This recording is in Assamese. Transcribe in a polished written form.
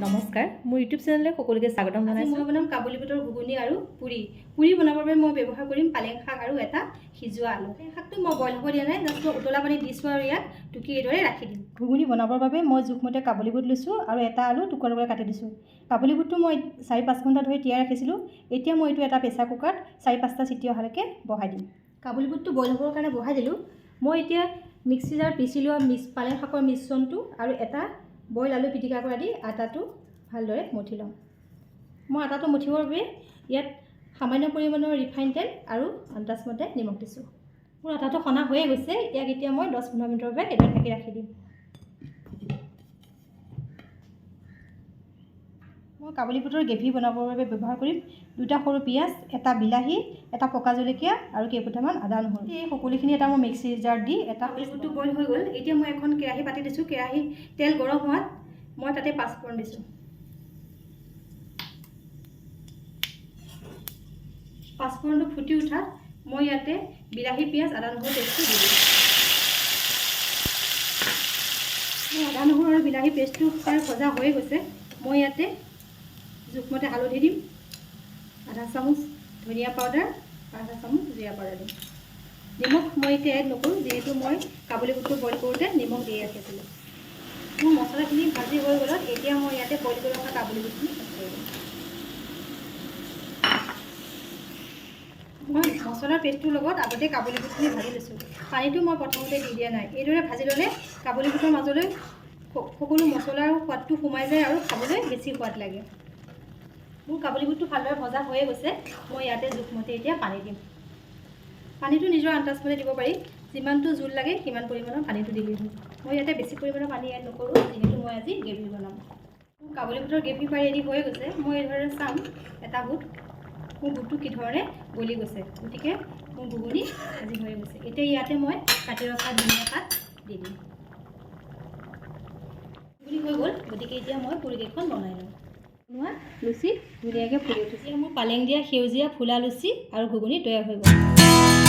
নমস্কাৰ মোৰ ইউটিউব চেনেললৈ সকলোকে স্বাগতম জনাইছোঁ। মই বনাম কাবুলী বুটৰ ঘুগুনি আৰু পুৰি বনাবৰ বাবে মই ব্যৱহাৰ কৰিম পালেং শাক আৰু এটা সিজোৱা আলু। শাকটো মই বইল হ'ব দিয়া নাই, জাষ্ট উতলা পানী দিছোঁ আৰু ইয়াত টুকি এইদৰে ৰাখি দিম। ঘুগুনি বনাবৰ বাবে মই জোখমতে কাবুলী বুট লৈছোঁ আৰু এটা আলু টুকুৰা টুকুৰা কাটি দিছোঁ। কাবুলী বুটটো মই 4-5 ঘণ্টা ধৰি তিয়াই ৰাখিছিলোঁ। এতিয়া মই এইটো এটা প্ৰেছাৰ কুকাৰত 4-5টা চিটি অহালৈকে বহাই দিম। কাবুলী বুটটো বইল হ'বৰ কাৰণে বহাই দিলোঁ। মই এতিয়া মিক্সি জাৰত পিচি লোৱা পালেং শাকৰ মিশ্ৰণটো আৰু এটা বইল আলু পিটিকা কৰা দি আটাটো ভালদৰে মঠি ল'ম। মই আটাটো মঠিবৰ বাবে ইয়াত সামান্য পৰিমাণৰ ৰিফাইন তেল আৰু আন্দাজমতে নিমখ দিছোঁ। মোৰ আটাটো সনা হৈয়ে গৈছে। এতিয়া মই 10-15 মিনিটৰ বাবে এইদৰে ঢাকি ৰাখি দিম। মই কাবুলী বুটৰ গ্ৰেভি বনাবৰ বাবে ব্যৱহাৰ কৰিম 2টা সৰু পিঁয়াজ, এটা বিলাহী, এটা পকা জলকীয়া আৰু কেইফুটামান আদা নহৰু। এই সকলোখিনি এটা মই মিক্সি জাৰত দি এটা কাবুলী বুটটো বইল হৈ গ'ল। এতিয়া মই এখন কেৰাহী পাতি দিছোঁ। কেৰাহী তেল গৰম হোৱাত মই তাতে পাঁচফোৰণ দিছোঁ। পাঁচফোৰণটো ফুটি উঠাত মই ইয়াতে বিলাহী, পিঁয়াজ, আদা নহৰু পেষ্টটো দি দিওঁ। আদা নহৰু আৰু বিলাহী পেষ্টটো প্ৰায় ভজা হৈ গৈছে। মই ইয়াতে জোখমতে হালধি দিম, আধা চামুচ ধনিয়া পাউডাৰ, আধা চামুচ জিৰা পাউডাৰ দিম। নিমখ মই এতিয়া এড নকৰোঁ, যিহেতু মই কাবুলী বুটটো বইল কৰোঁতে নিমখ দি ৰাখিছিলোঁ। মোৰ মছলাখিনি ভাজি হৈ গ'লত এতিয়া মই ইয়াতে বইল কৰি ৰখা কাবুলী বুটখিনি এড কৰি দিম। মই মছলাৰ পেষ্টটোৰ লগত আগতে কাবুলী বুটখিনি ভাজি লৈছোঁ। পানীটো মই প্ৰথমতে দি দিয়া নাই। এইদৰে ভাজি ল'লে কাবুলী বুটৰ মাজলৈ সকলো মছলাৰ সোৱাদটো সোমাই যায় আৰু খাবলৈ বেছি সোৱাদ লাগে। মোৰ কাবুলী বুটটো ভালদৰে ভজা হৈয়ে গৈছে। মই ইয়াতে জোখমতে এতিয়া পানী দিম। পানীটো নিজৰ আন্দাজমতে দিব পাৰি। যিমানটো জোল লাগে সিমান পৰিমাণৰ পানীটো দিলেই হ'ল। মই ইয়াতে বেছি পৰিমাণৰ পানী এড নকৰোঁ, যিহেতু মই আজি গ্ৰেভি বনাম। মোৰ কাবুলী বুটৰ গ্ৰেভি প্ৰায় ৰেডি হৈ গৈছে। মই এইদৰে চাম এটা বুট, মোৰ বুটটো কি ধৰণে গলি গৈছে। গতিকে মোৰ ঘুগুনি ভাজি হৈ গৈছে। এতিয়া ইয়াতে মই কাটি ৰখা ধনিয়া পাত দি দিম। ঘুগুনি হৈ গ'ল, গতিকে এতিয়া মই পুৰিকেইখন বনাই লওঁ। লুচি ধুনীয়াকৈ ফুলি উঠিছে। মোৰ পালেং দিয়া সেউজীয়া ফুলা লুচি আৰু ঘুগুনি তৈয়াৰ হৈ গ'ল।